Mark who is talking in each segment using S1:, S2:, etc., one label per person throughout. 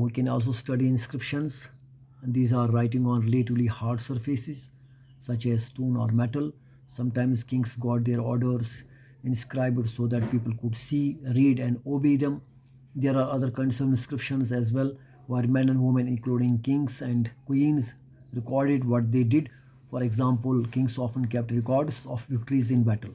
S1: We can also study inscriptions. These are writing on relatively hard surfaces such as stone or metal. Sometimes kings got their orders inscribed so that people could see, read, and obey them. There are other kinds of inscriptions as well, where men and women, including kings and queens, recorded what they did. For example, kings often kept records of victories in battle.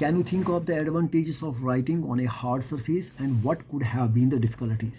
S1: Can you think of the advantages of writing on a hard surface and what could have been the difficulties?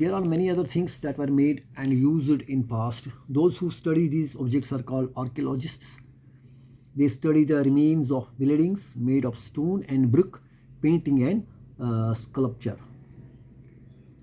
S1: There are many other things that were made and used in past. Those who study these objects are called archaeologists. They study the remains of buildings made of stone and brick, painting and sculpture.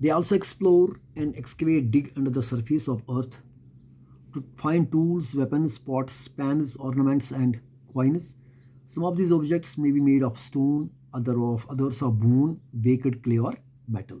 S1: They also explore and excavate, dig under the surface of earth to find tools, weapons, pots, pans, ornaments and coins. Some of these objects may be made of stone, others of bone, baked clay or metal.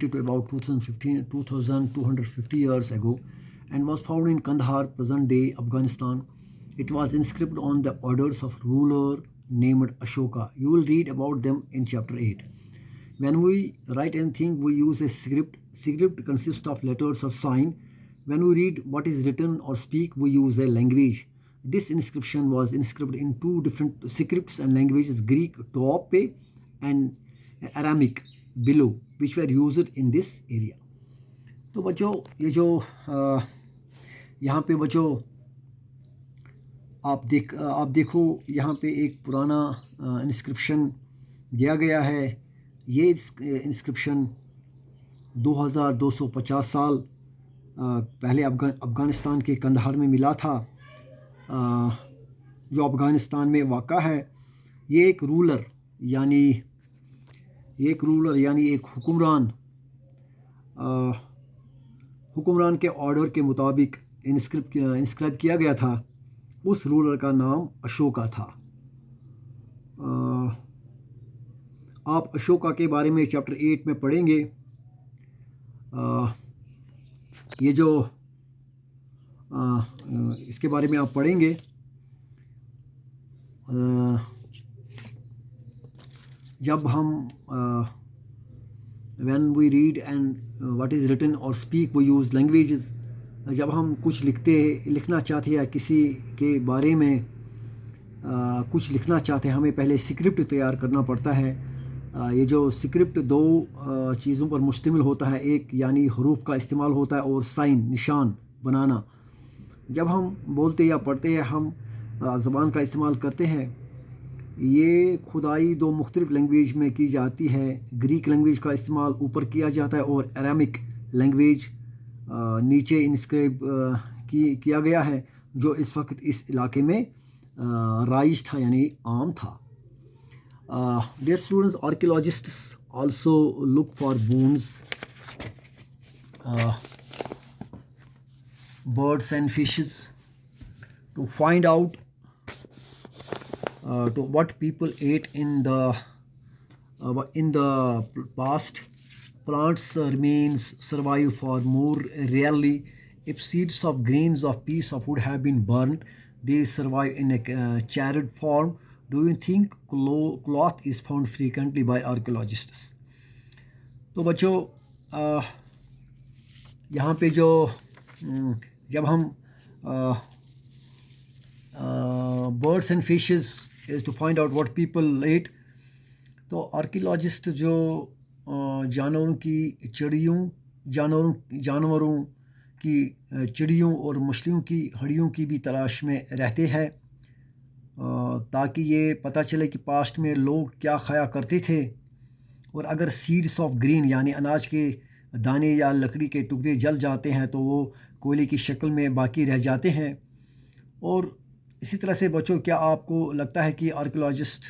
S1: to about 2250 years ago and was found in Kandahar, present day Afghanistan. It was inscribed on the orders of ruler named Ashoka. You will read about them in chapter 8. When we write anything, we use a script. Script consists of letters or sign. When we read what is written or speak, we use a language. This inscription was inscribed in two different scripts and languages, Greek top and Aramaic below, which were used in this area. تو بچوں یہ جو یہاں پہ بچوں آپ دیکھو یہاں پہ ایک پرانا انسکرپشن دیا گیا ہے. یہ انسکرپشن 2250 سال پہلے افغانستان کے کندہار میں ملا تھا، جو افغانستان میں واقع ہے. یہ ایک رولر یعنی ایک حکمران کے آرڈر کے مطابق انسکرائب کیا گیا تھا. اس رولر کا نام اشوکا تھا. آپ اشوکا کے بارے میں چیپٹر 8 میں پڑھیں گے. یہ جو اس کے بارے میں آپ پڑھیں گے. جب ہم when we read and what is written or speak we use languages. جب ہم کچھ لکھنا چاہتے ہیں یا کسی کے بارے میں کچھ لکھنا چاہتے ہیں، ہمیں پہلے اسکرپٹ تیار کرنا پڑتا ہے. یہ جو اسکرپٹ 2 چیزوں پر مشتمل ہوتا ہے. ایک یعنی حروف کا استعمال ہوتا ہے اور سائن نشان بنانا. جب ہم بولتے یا پڑھتے ہیں ہم زبان کا استعمال کرتے ہیں. یہ کھدائی 2 مختلف لینگویج میں کی جاتی ہے. گریک لینگویج کا استعمال اوپر کیا جاتا ہے اور ارامیک لینگویج نیچے انسکرائب کیا گیا ہے، جو اس وقت اس علاقے میں رائج تھا یعنی عام تھا. Dear students, archaeologists also look for bones, birds and fishes to find out to what people ate in the past. Plants remains survive for more rarely. If seeds of grains of piece of wood have been burned, they survive in a charred form. Do you think cloth is found frequently by archaeologists? تو بچوں یہاں پہ جو جب ہم birds and fishes is to find out what people ate. تو archaeologist جو جانوروں کی چڑیوں اور مچھلیوں کی ہڈیوں کی بھی تلاش میں رہتے ہیں، تاکہ یہ پتہ چلے کہ پاسٹ میں لوگ کیا کھایا کرتے تھے. اور اگر سیڈس آف گرین یعنی اناج کے دانے یا لکڑی کے ٹکڑے جل جاتے ہیں تو وہ کوئلے کی شکل میں باقی رہ جاتے ہیں. اور اسی طرح سے بچوں کیا آپ کو لگتا ہے کہ آرکیولوجسٹ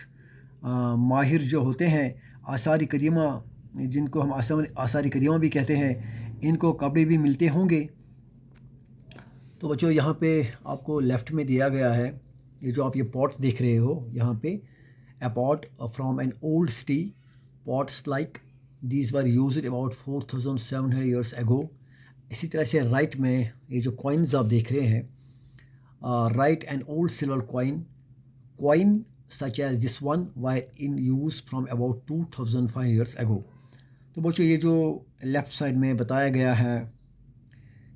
S1: ماہر جو ہوتے ہیں آثار قدیمہ، جن کو ہم آثار قدیمہ بھی کہتے ہیں، ان کو کپڑے بھی ملتے ہوں گے؟ تو بچوں یہاں پہ آپ کو لیفٹ میں دیا گیا ہے، یہ جو آپ یہ پاٹ دیکھ رہے ہو یہاں پہ، اے پاٹ from an old city. Parts like these were used about 4700 years ago. اسی طرح سے رائٹ میں یہ جو کوائنز آپ دیکھ رہے ہیں، right an old silver coin such as this one were in use from about 2005 years ago. تو بچوں یہ جو لیفٹ سائڈ میں بتایا گیا ہے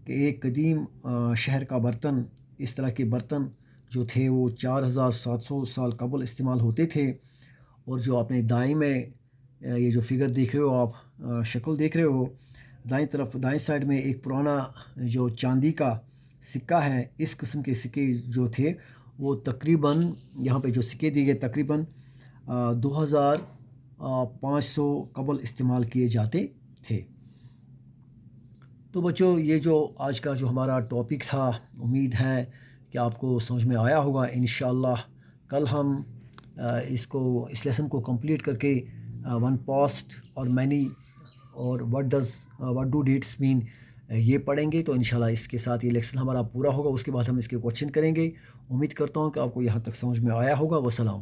S1: کہ ایک قدیم شہر کا برتن، اس طرح کے برتن جو تھے وہ 4700 سال قبل استعمال ہوتے تھے. اور جو آپ نے دائیں میں یہ جو فگر دیکھ رہے ہو، آپ شکل دیکھ رہے ہو، دائیں سائڈ میں ایک پرانا جو چاندی کا سکہ ہے. اس قسم کے سکے جو تھے وہ تقریباً یہاں پہ جو سکے دیے گئے تقریباً 2500 قبل استعمال کیے جاتے تھے. تو بچوں یہ جو آج کا جو ہمارا ٹاپک تھا، امید ہے کہ آپ کو سمجھ میں آیا ہوگا. انشاءاللہ کل ہم اس لیسن کو کمپلیٹ کر کے ون پاسٹ اور مینی اور وٹ ڈو ڈیٹس مین یہ پڑھیں گے. تو انشاءاللہ اس کے ساتھ یہ لیکشن ہمارا پورا ہوگا. اس کے بعد ہم اس کے کویشچن کریں گے. امید کرتا ہوں کہ آپ کو یہاں تک سمجھ میں آیا ہوگا. وسلام.